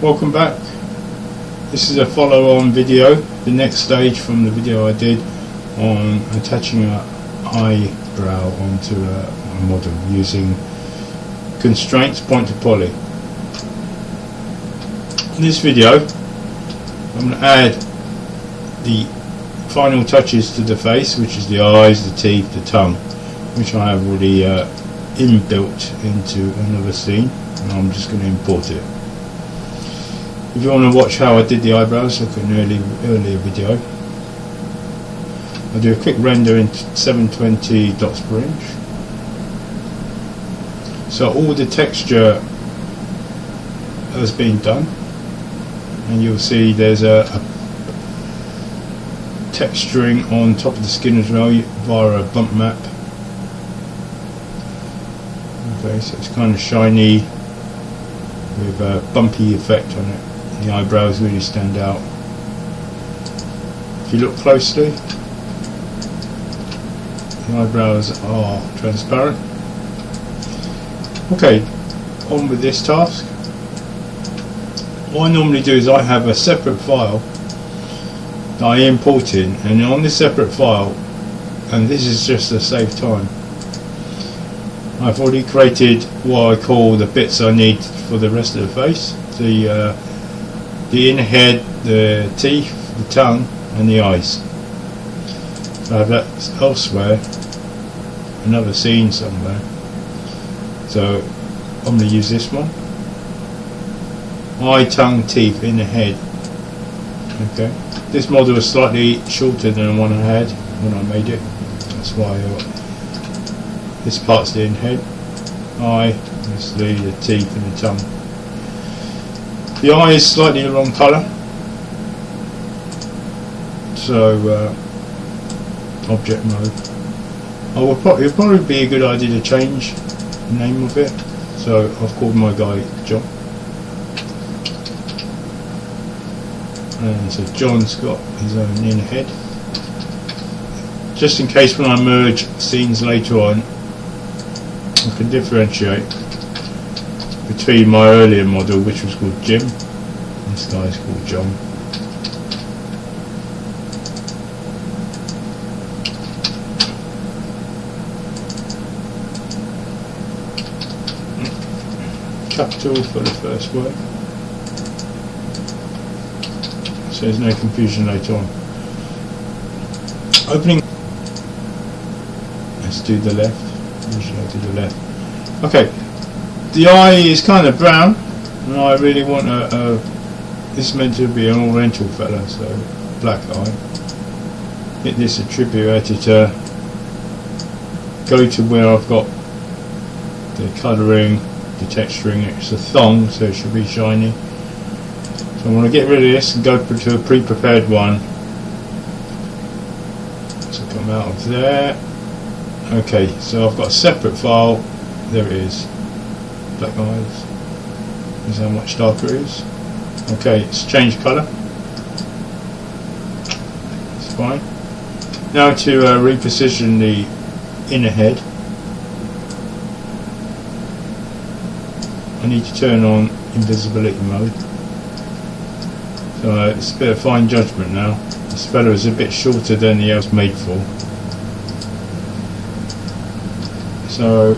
Welcome back. This is a follow-on video, the next stage from the video I did on attaching an eyebrow onto a model using constraints point to poly. In this video I'm going to add the final touches to the face, which is the eyes, the teeth, the tongue, which I have already inbuilt into another scene, and I'm just going to import it. If you want to watch how I did the eyebrows, look at an earlier video. I do a quick render in 720 dots per inch. So all the texture has been done, and you'll see there's a texturing on top of the skin as well via a bump map. Okay, so it's kind of shiny with a bumpy effect on it. The eyebrows really stand out. If you look closely, the eyebrows are transparent. Okay, on with this task. What I normally do is I have a separate file that I import in, and on this separate file, and this is just to save time, I've already created what I call the bits I need for the rest of the face. The inner head, the teeth, the tongue and the eyes. So I have that elsewhere, another scene somewhere. So I'm going to use this one. Eye, tongue, teeth, inner head. Okay. This model is slightly shorter than the one I had when I made it. That's why this part's the inner head. Eye, obviously the teeth and the tongue. The eye is slightly the wrong colour, so object mode. It'll probably be a good idea to change the name of it. So I've called my guy John, and so John's got his own inner head. Just in case when I merge scenes later on, I can differentiate between my earlier model, which was called Jim, this guy's called John. Capital for the first word, so there's no confusion later on. Opening, let's do the left, usually I do the left. Okay. The eye is kind of brown, and I really want this is meant to be an oriental fella, so black eye. Hit this attribute editor, go to where I've got the colouring, the texturing. It's a thong, so it should be shiny. So I want to get rid of this and go to a pre-prepared one. So come out of there. Okay, so I've got a separate file. There it is. Black eyes. This is how much darker it is. Okay, it's changed colour. It's fine. Now to reposition the inner head, I need to turn on invisibility mode. So it's a bit of fine judgment now. This fella is a bit shorter than the else made for. So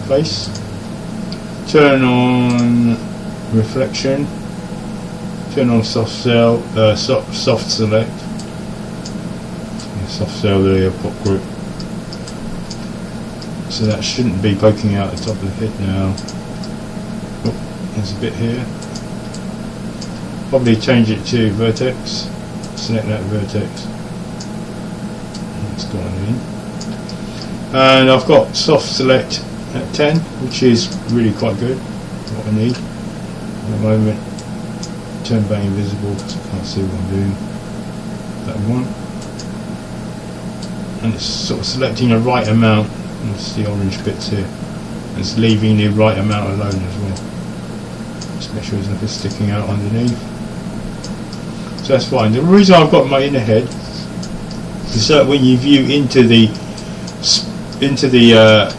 face, turn on reflection, turn on soft select, soft cell layer pop group. So that shouldn't be poking out the top of the head now. Oh, there's a bit here. Probably change it to vertex. Select that vertex. It's gone in. And I've got soft select at 10, which is really quite good, what I need at the moment. Turn back invisible because I can't see what I'm doing. That one, and it's sort of selecting the right amount. It's the orange bits here. It's leaving the right amount alone as well. Just make sure there's nothing sticking out underneath. So that's fine. The reason I've got my inner head is so that when you view into the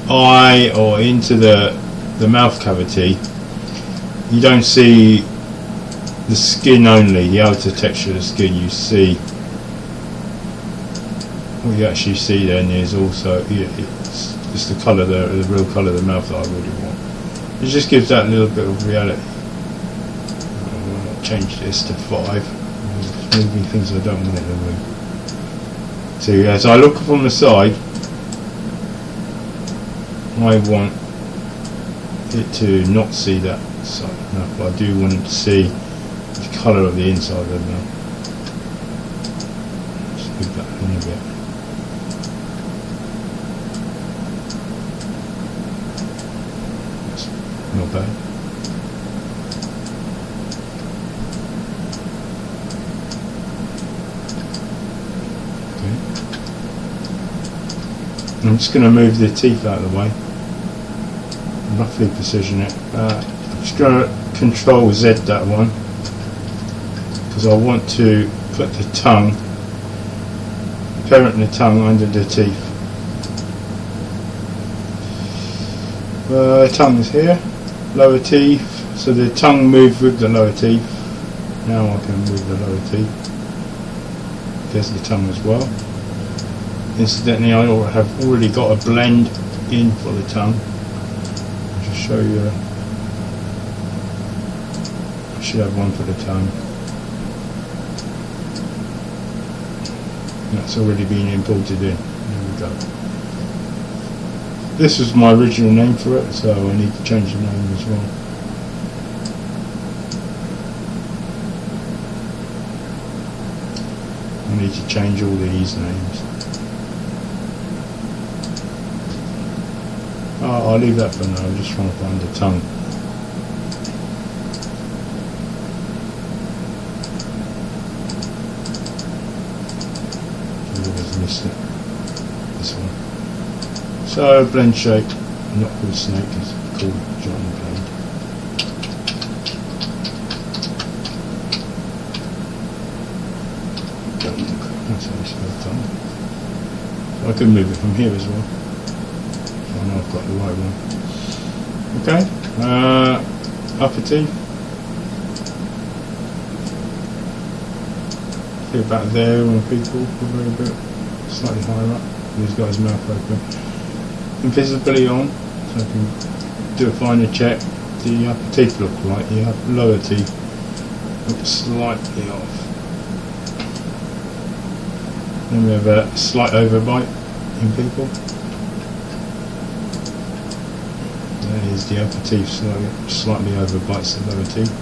eye or into the mouth cavity, you don't see the skin only, the outer texture of the skin. You see, what you actually see then is also, it's just the colour, the real colour of the mouth that I really want. It just gives that little bit of reality. I'll change this to 5. It's moving things I don't want it to move. So as I look from the side, I want it to not see that side enough, but I do want it to see the colour of the inside of the mouth. Just move that in a bit. That's not bad. Okay. I'm just going to move the teeth out of the way. Roughly position it. I'm just going to Control Z that one, because I want to put the tongue, parent the tongue under the teeth. Tongue is here, lower teeth, so the tongue moves with the lower teeth. Now I can move the lower teeth. There's the tongue as well. Incidentally, I have already got a blend in for the tongue. I'll just show you. I should have one for the tongue. That's already been imported in. There we go. This was my original name for it, so I need to change the name as well. I need to change all these names. I'll leave that for now. I'm just trying to find the tongue. Missed it. This one. So blend shape, not called snake, it's called giant blend. That's how it's spelled tongue. I can move it from here as well. So I know I've got the right one. Okay. Upper teeth. About there on people, probably a bit slightly higher up. He's got his mouth open. Invisibility on, so I can do a finer check. The upper teeth look right, the lower teeth look slightly off. Then we have a slight overbite in people. There is the upper teeth, slightly overbites the lower teeth.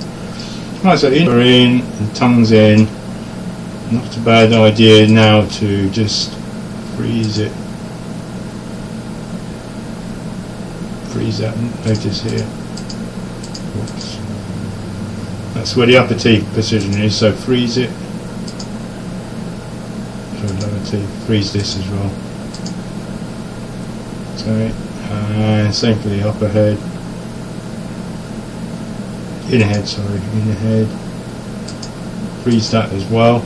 Right, so in, the tongue's in. Not a bad idea now to just freeze it. Freeze that, notice here. Oops. That's where the upper teeth position is, so freeze it. So lower teeth, freeze this as well. Okay, and same for the upper head. Inner head, sorry, inner head. Freeze that as well.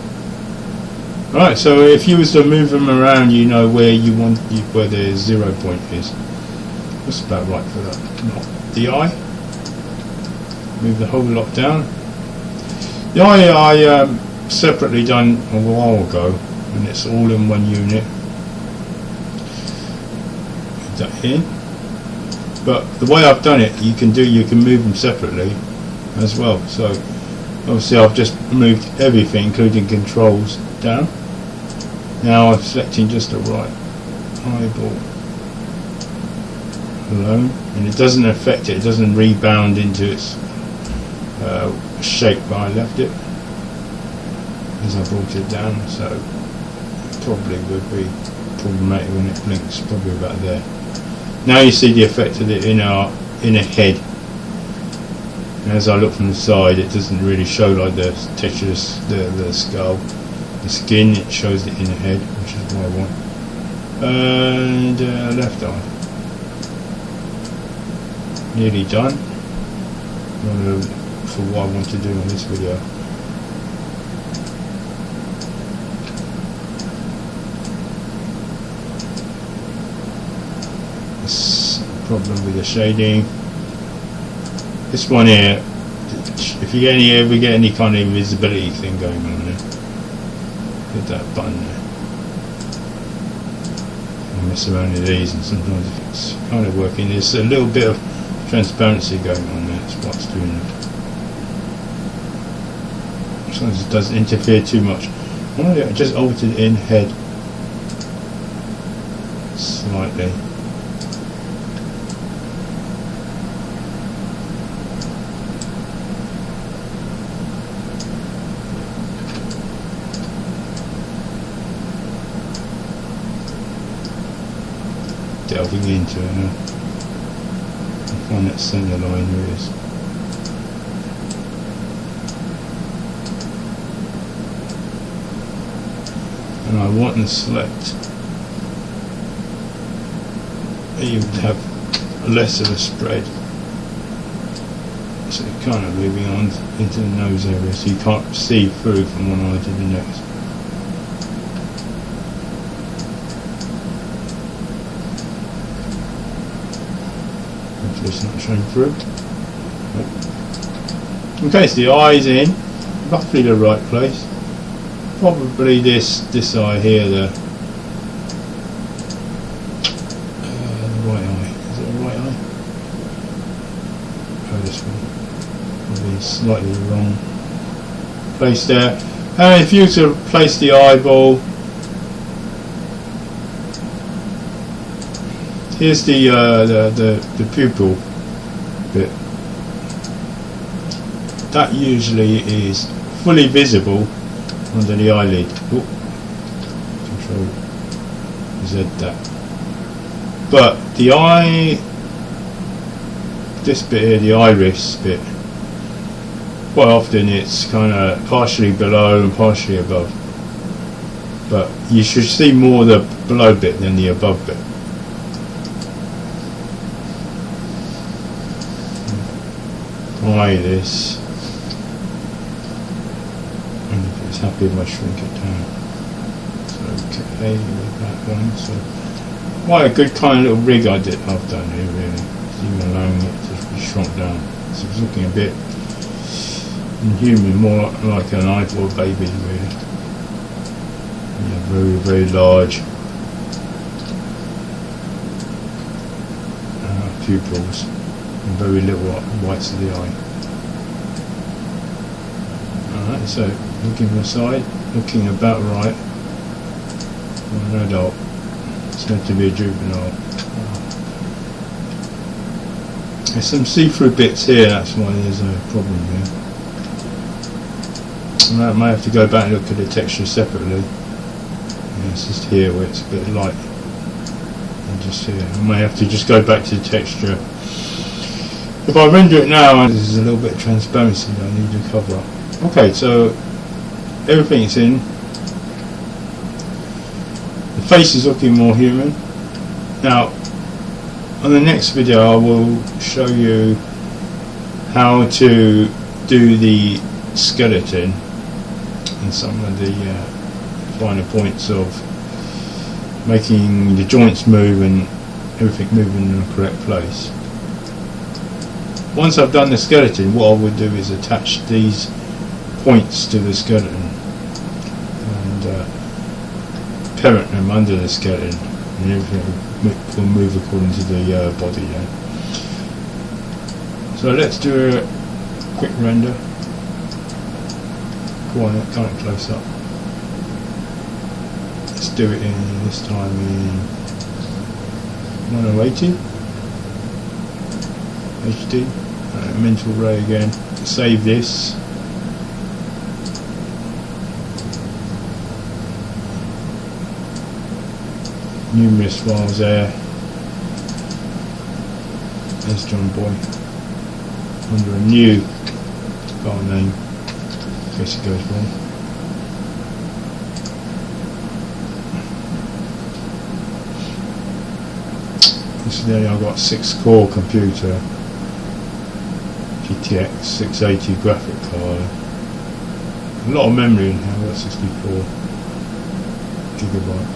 Right, so if you was to move them around, you know where you want where the 0 point is. That's about right for that. Not the eye. Move the whole lot down. The eye I separately done a while ago, and it's all in one unit. Put that in. But the way I've done it, you can move them separately as well. So obviously I've just moved everything, including controls, down. Now I'm selecting just the right eyeball alone, and it doesn't affect it, it doesn't rebound into its shape where I left it as I brought it down, so it probably would be problematic when it blinks, probably about there. Now you see the effect of the inner head. As I look from the side, it doesn't really show like the texture of the skull. The skin, it shows the inner head, which is what I want. And left eye. Nearly done. For what I want to do in this video. This problem with the shading. This one here, if you ever get any kind of invisibility thing going on there, hit that button there. I mess around with these, and sometimes if it's kind of working, there's a little bit of transparency going on there. That's what's doing it. Sometimes it doesn't interfere too much. I just altered in head slightly. Delving into it now. Find that centre line there is. And I want to select, you have less of a spread, so you're kind of moving on into the nose area, so you can't see through from one eye to the next. Hopefully it's not showing through. Okay, so the eye's in, roughly the right place. Probably this eye here, the right eye. Is it the right eye? Oh, this one. Probably slightly wrong place there. And if you were to place the eyeball, here's the pupil bit. That usually is fully visible under the eyelid. Oh, Control Z that. But the eye, this bit here, the iris bit, quite often it's kind of partially below and partially above. But you should see more the below bit than the above bit. Eye this. Happy if I shrink it down. So okay with that one. So quite a good kind of little rig I've done here really. Even allowing it to be shrunk down. So it's looking a bit inhuman, more like an eyeball baby really. Yeah, very, very large pupils and very little whites of the eye. Alright, so looking from the side, looking about right for an adult. It's meant to be a juvenile. There's some see-through bits here, that's why there's a problem here. And I may have to go back and look at the texture separately. Yeah, it's just here where it's a bit light. And just here. I may have to just go back to the texture. If I render it now, there's a little bit of transparency that I need to cover up. Okay, so everything's in. The face is looking more human. Now, on the next video I will show you how to do the skeleton and some of the finer points of making the joints move and everything move in the correct place. Once I've done the skeleton, what I would do is attach these points to the skeleton and parent them under the skeleton, and everything will move according to the body. Yeah. So let's do a quick render. Go on, kind of close up. Let's do it in this time in 1080 HD. Mental ray again. Save this. Numerous files there. There's John Boy under a new file name in case it goes wrong. Incidentally, I've got a 6-core computer, GTX 680 graphic card. A lot of memory in here. I've got 64 gigabytes.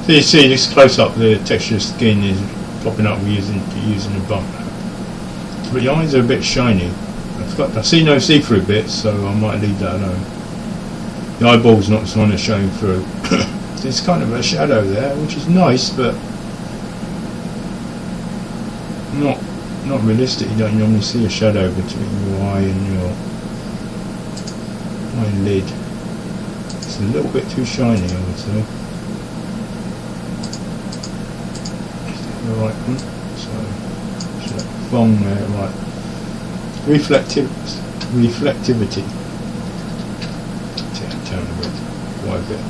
So you see this close up, the texture skin is popping up using a bump. But the eyes are a bit shiny. I see no see-through bits, so I might leave that alone. The eyeball's not the one that's showing through. There's kind of a shadow there, which is nice, but not realistic. You don't normally see a shadow between your eye and your eyelid. It's a little bit too shiny, I would say. Is that the right one? So that thong there, right. Reflectivity. Turn a bit, quite a bit.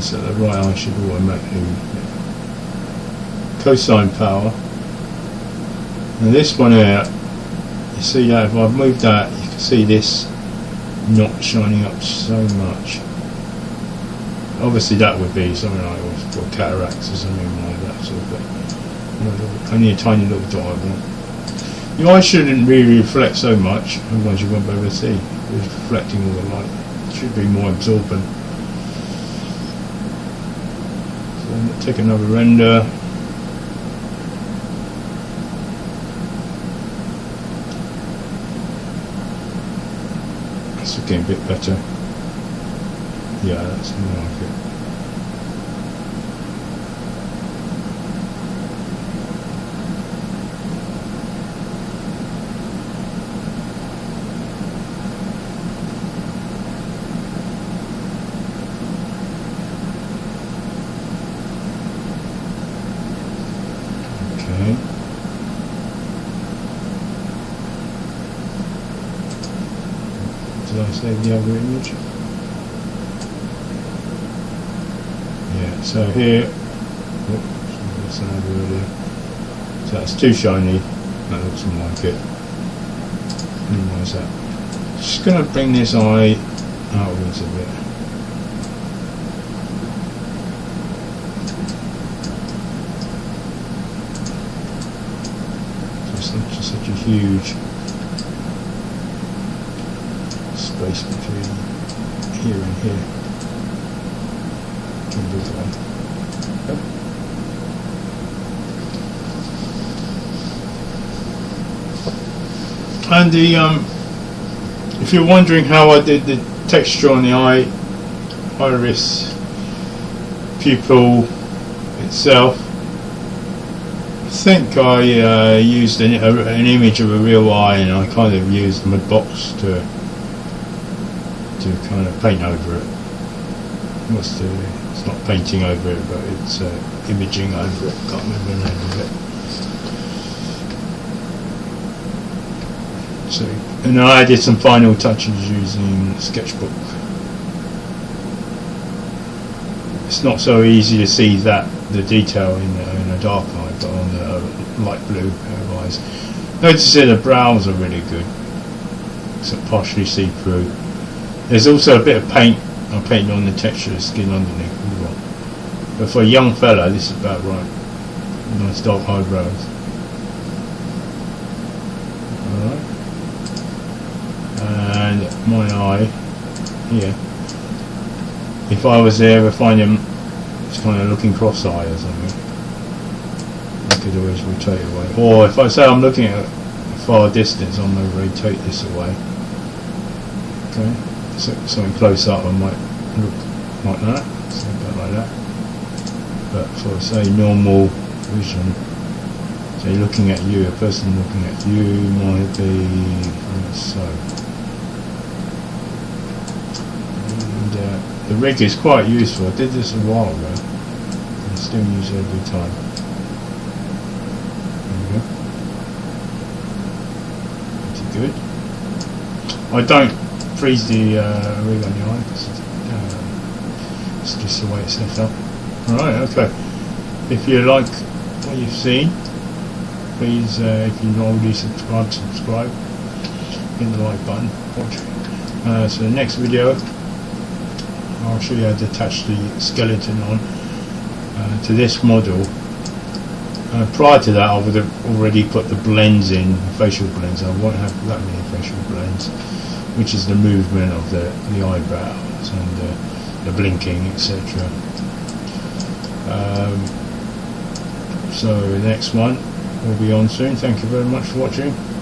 So the right eye should automatically. Cosine power. And this one here, you see that if I move that, you can see this not shining up so much. Obviously that would be something like for cataracts or something like that sort of thing. Only a tiny little dot I want. Your eye shouldn't really reflect so much, otherwise you won't be able to see. It's reflecting all the light. It should be more absorbent. So take another render. It's looking a bit better. Yeah, that's more like it. Okay. Did I save the other image? Yeah, so here, oops, so that's too shiny, that looks more like it. Minimize that. Just going to bring this eye outwards a bit. Just such a huge space between here and here. And the if you're wondering how I did the texture on the iris pupil itself, I think I used an image of a real eye, and I kind of used the mud box to kind of paint over it. It's not painting over it, but it's imaging over it. Can't remember the name of it. So, and I did some final touches using Sketchbook. It's not so easy to see the detail in a dark eye, but on the light blue pair of eyes. Notice that the brows are really good. It's partially see-through. There's also a bit of paint. I painted on the texture of the skin underneath as well. But for a young fella, this is about right. Nice dark eyebrows. Alright. And my eye here. If I was there, if I find him just kind of looking cross-eyed or something, I could always rotate away. Or if I say I'm looking at a far distance, I'm going to rotate this away. Okay. So something close up, I might look like that, something like that. But for say normal vision, say looking at you, a person looking at you might be so. And the rig is quite useful. I did this a while ago. I still use it every time. There we go. Pretty good. I don't freeze the rig on your eye, it's just the way it's set up. Alright, okay. If you like what you've seen, please, if you've not already subscribed, subscribe. Hit the like button. Watch. So the next video, I'll show you how to attach the skeleton on to this model. Prior to that, I would have already put the blends in, facial blends. I won't have that many facial blends, which is the movement of the eyebrows and the blinking, etc. So the next one, will be on soon. Thank you very much for watching.